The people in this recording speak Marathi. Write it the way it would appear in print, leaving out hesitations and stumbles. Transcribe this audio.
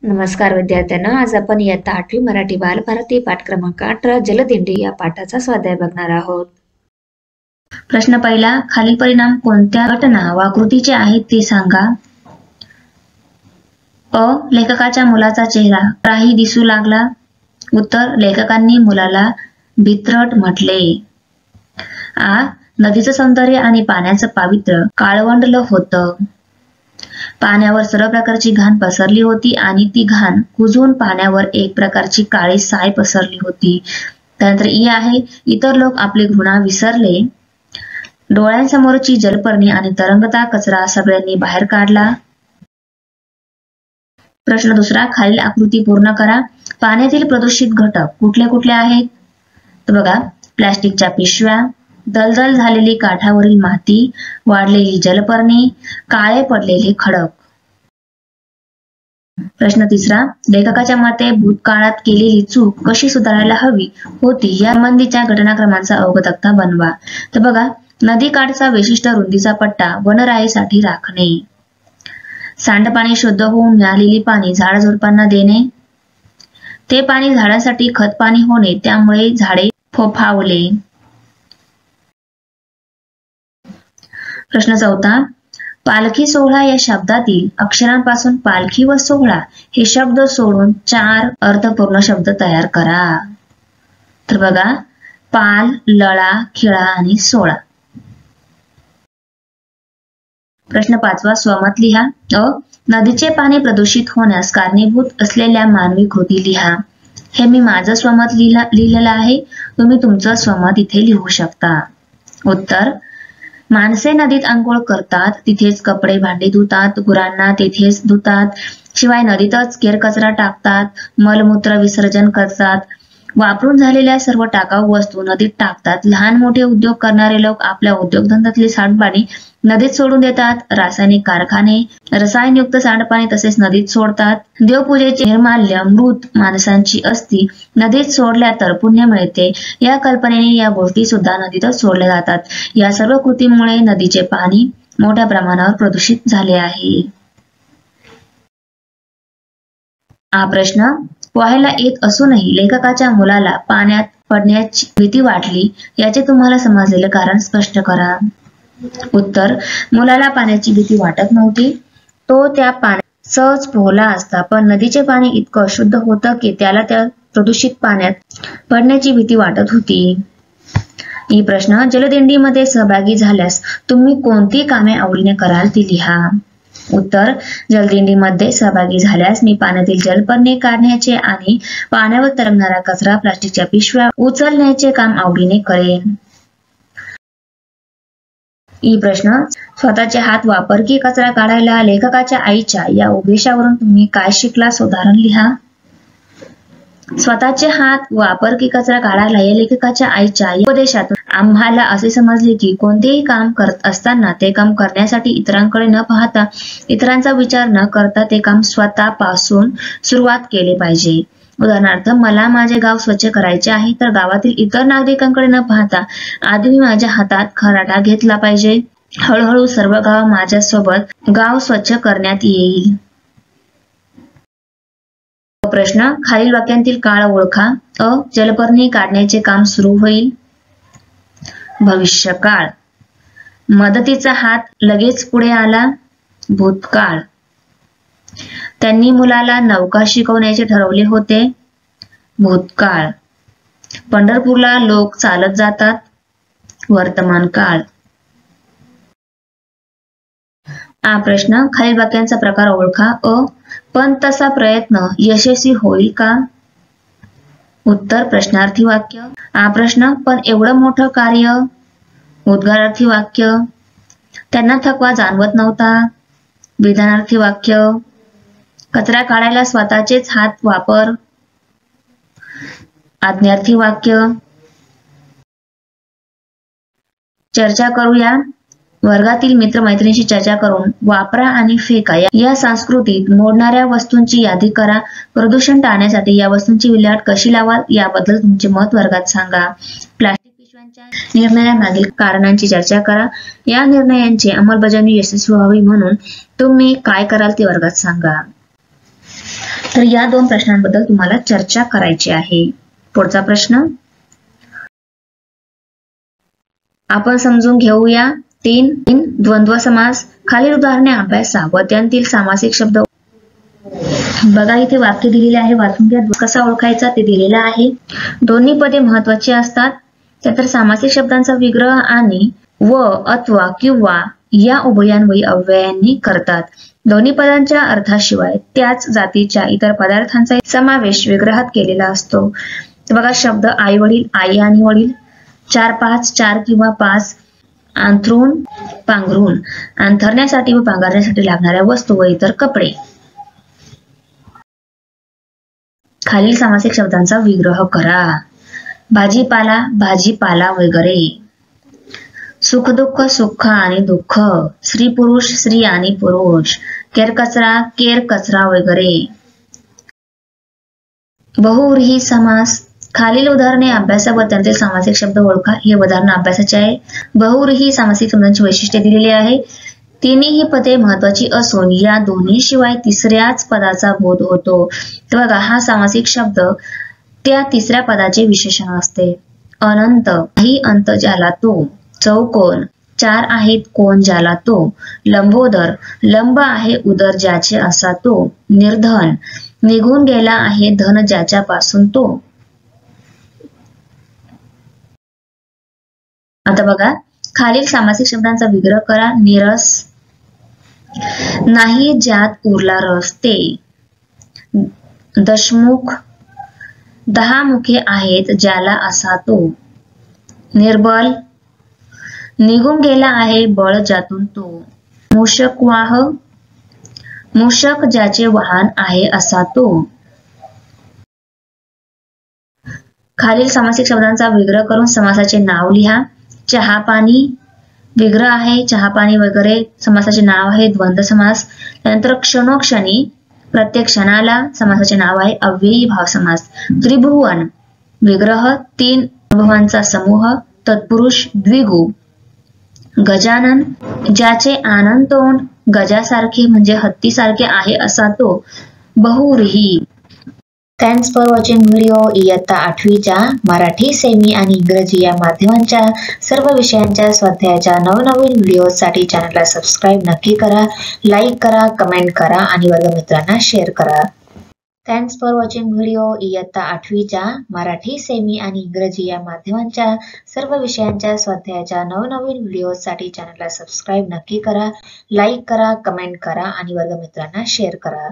नमस्कार विद्यार्थ्यांनो, आज आपण इयत्ता 8वी मराठी बालभारती पाठ क्रमांक 18 जलदिंडी या पाठाचा स्वाध्याय बघणार आहोत। प्रश्न पहिला, खालील परिणाम कोणत्या घटना वा कृतीचे आहेत ते सांगा। अ. लेखकाच्या मुलाचा चेहरा काही दिसू लागला। उत्तर, लेखकांनी मुलाला भित्रट म्हटले। आ. नदीचं सौंदर्य आणि पाण्याचं पावित्र्य काळवंडलं होतं। पाण्यावर सर्व प्रकारची घाण पसरली होती आणि ती घाण कुजून पाण्यावर एक प्रकारची काळी साय पसरली होती। त्यानंतर ई आहे, इतर लोक आपली घृणा विसरले। डोळ्यांसमोरची जलपर्णी आणि तरंगता कचरा सगळ्यांनी बाहेर काढला। प्रश्न दुसरा, खालील आकृती पूर्ण करा। पाण्यातील प्रदूषित घटक कुठले कुठले आहेत? तर बघा, प्लास्टिकच्या पिशव्या, दलदल झालेली काठावरील माती, वाढलेली जलपर्णी, काळे पडलेले खडक। प्रश्न तिसरा, लेखकाच्या मते भूतकाळात केलेली चूक कशी सुधारायला हवी होती या संबंधीच्या घटनाक्रमांचा अवगतकथा बनवा। तर बघा, नदीकाठचा विशिष्ट रुंदीचा पट्टा वनराईसाठी राखणे, सांडपाणी शुद्ध होऊन मिळालेली पाणी झाडझुडपांना देणे, ते पाणी झाडांसाठी खत पाणी होणे त्यामुळे झाडे फोफावले। प्रश्न चौथा, पालखी सोहळा या शब्दातील अक्षरांपासून पालखी व सोहळा हे शब्द सोडून 4 अर्थपूर्ण शब्द तयार करा। तर बघा, पाल, लळा, खिळा आणि सोळा। प्रश्न पाचवा, स्वमत लिहा। अ. नदीचे पाणी प्रदूषित होण्यास कारणीभूत असलेल्या मानवी कृती लिहा। हे मी माझं स्वमत लिहिलेलं आहे, तुम्ही तुमचं स्वमत इथे लिहू शकता। उत्तर, माणसे नदीत अंघोळ करतात, तिथेच कपडे भांडी धुतात, गुरांना तिथेच धुतात, शिवाय नदीतच केरकचरा टाकतात, मलमूत्र विसर्जन करतात, वापरून झालेल्या सर्व टाकाऊ वस्तू नदीत टाकतात, लहान मोठे उद्योग करणारे लोक आपल्या उद्योगधंद्यातले सांडपाणी नदीत सोडून देतात, रासायनिक कारखाने रसायनयुक्त सांडपाणी तसेच नदीत सोडतात, देवपूजेचे निर्माल्य, मृत माणसांची अस्थी नदीत सोडल्या तर पुण्य मिळते, या कल्पनेने या गोष्टी सुद्धा नदीतच सोडल्या जातात। या सर्व कृतीमुळे नदीचे पाणी मोठ्या प्रमाणावर प्रदूषित झाले आहे। हा प्रश्न, पोहायला येत असूनही लेखकाच्या मुलाला पाण्यात पडण्याची भीती वाटली, याचे तुम्हाला समजलेले कारण स्पष्ट करा। उत्तर, मुलाला पाण्याची भीती वाटत नव्हती, तो त्या पाण्यात सहज पोहला असता, पण नदीचे पाणी इतकं अशुद्ध होतं की त्याला त्या प्रदूषित पाण्यात पडण्याची भीती वाटत होती। ही प्रश्न, जलदिंडीमध्ये सहभागी झाल्यास तुम्ही कोणती कामे आवडीने कराल ती लिहा। उत्तर, जलदिंडीमध्ये सहभागी झाल्यास मी पाण्यातील जलपर्णी काढण्याचे आणि पाण्यावर तरंगणारा कचरा, प्लास्टिकच्या पिशव्या उचलण्याचे काम आवडीने करेन। ही प्रश्न, स्वतःचे हात वापर की कचरा काढायला लेखकाच्या आईच्या या उपदेशावरून तुम्ही काय शिकलास उदाहरण लिहा। स्वतःचे हात वापर की कचरा काढायला या लेखकाच्या आईच्या उपदेशातून आम्हाला असे समजले की कोणतेही काम करत असताना ते काम करण्यासाठी इतरांकडे न पाहता, इतरांचा विचार न करता ते काम स्वतःपासून सुरुवात केले पाहिजे। उदाहरणार्थ, मला माझे गाव स्वच्छ करायचे आहे, तर गावातील इतर नागरिकांकडे न पाहता आधी मी माझ्या हातात खराटा घेतला पाहिजे। हळूहळू सर्व गाव माझ्यासोबत गाव स्वच्छ करण्यात येईल। प्रश्न, खालील वाक्यांतील काळ ओळखा। अ. जलपर्णी काढण्याचे काम सुरू होईल, भविष्यकाळ। मदतीचा हात लगेच पुढे आला, भूतकाळ। त्यांनी मुलाला नौका शिकवण्याचे ठरवले होते, भूतकाळ। पंढरपूरला लोक चालत जातात, वर्तमान काळ। हा प्रश्न, खालील वाक्यांचा प्रकार ओळखा। अ. पण तसा प्रयत्न यशस्वी होईल का? उत्तर, प्रश्नार्थी वाक्य। हा प्रश्न, पण एवढं मोठं कार्य, उद्गारार्थी वाक्य। त्यांना थकवा जाणवत नव्हता, विधानार्थी वाक्य। कचरा काढायला स्वतःचेच हात वापर, आज्ञार्थी वाक्य। चर्चा करूया, वर्गातील मित्रमैत्रिणींशी चर्चा करून वापरा आणि फेका या संस्कृतीत मोडणाऱ्या वस्तूंची यादी करा। प्रदूषण टाळण्यासाठी या वस्तूंची विल्हेवाट कशी लावाल याबद्दल तुमचे मत वर्गात सांगा। प्लास्टिक पिशव्यांच्या निर्णयामागील कारणांची चर्चा करा। या निर्णयांची अंमलबजावणी यशस्वी व्हावी म्हणून तुम्ही काय कराल ते वर्गात सांगा। तर या 2 प्रश्नांबद्दल तुम्हाला चर्चा करायची आहे. पुढचा प्रश्न आपण समजून घेऊया. 3 द्वंद्व समास. खालील उदाहरणे अभ्यासा व त्यांतील सामासिक शब्द. बघा इथे वाक्य दिलेले आहे, वाचून घ्या. कसा ओळखायचा ते दिलेला आहे. दोन्ही पदे महत्वाची असतात. त्यानंतर सामासिक शब्दांचा विग्रह आणि व अथवा किंवा या उभयान्वयी अव्ययांनी करतात. दोन्ही पदांच्या अर्थाशिवाय त्याच जातीच्या इतर पदार्थांचा समावेश विग्रहात केलेला असतो. बघा शब्द आई वडील, आई आणि वडील. 4-5, 4 किंवा 5. अंथरूण, पांघरूण. अंथरण्यासाठी व पांघरण्यासाठी लागणाऱ्या वस्तू व इतर कपडे. खालील सामासिक शब्दांचा विग्रह करा. भाजीपाला, भाजीपाला वगैरे. सुख दुःख, सुख आणि दुःख. स्त्री पुरुष, स्त्री आणि पुरुष. केरकचरा, केर कचरा वगैरे. बहुव्रीही समास. खालील उदाहरणे अभ्यासा व त्यांचे सामासिक शब्द ओळखा. हे उदाहरण अभ्यासाचे आहे. बहुव्रीही सामासिक शब्दांची वैशिष्ट्ये दिलेली आहे. तिन्ही पदे महत्वाची असून या दोन्ही शिवाय तिसऱ्याच पदाचा बोध होतो. तर बघा हा सामासिक शब्द त्या तिसऱ्या पदाचे विशेषण असते. अनंत, ही अंत ज्याला तो. चौकोन, 4 आहेत कोण ज्याला तो. लंबोदर, लंब आहे उदर ज्याचे असा तो. निर्धन, निघून गेला आहे धन ज्याच्या पासून तो. आता बघा खालील सामासिक शब्दांचा विग्रह करा. नीरस, नाही ज्यात उरला रस ते. दशमुख, 10 मुखे आहेत ज्याला असा तो. निर्बल, निघून गेला आहे बळ ज्यातून तो. मूषकवाह, मूषक ज्याचे वाहन आहे असा तो. खालील सामासिक शब्दांचा विग्रह करून समासाचे नाव लिहा. चहा पाणी, विग्रह आहे चहा पाणी वगैरे. समासाचे नाव आहे द्वंद्व समास. त्यानंतर क्षणोक्षणी, प्रत्येक क्षणाला. समासाचे नाव आहे अव्ययी भाव समास. त्रिभुवन, विग्रह 3 अनुभवांचा समूह. तत्पुरुष, द्विगु. गजानन, ज्याचे आनंद तोंड गजासारखे म्हणजे हत्तीसारखे आहे असा तो. बहुव्रीही. Thanks for watching video. इयत्ता 8वीच्या मराठी, सेमी आणि इंग्रजी या माध्यमांच्या सर्व विषयांच्या स्वाध्यायाच्या नवनवीन व्हिडिओसाठी चॅनलला सबस्क्राईब नक्की करा. लाईक करा, कमेंट करा आणि वर्गमित्रांना शेअर करा. Thanks for watching video. इयत्ता 8वीच्या मराठी, सेमी आणि इंग्रजी या माध्यमांच्या सर्व विषयांच्या स्वाध्यायाच्या नवनवीन व्हिडिओसाठी चॅनलला सबस्क्राईब नक्की करा. लाईक करा, कमेंट करा आणि वर्गमित्रांना शेअर करा.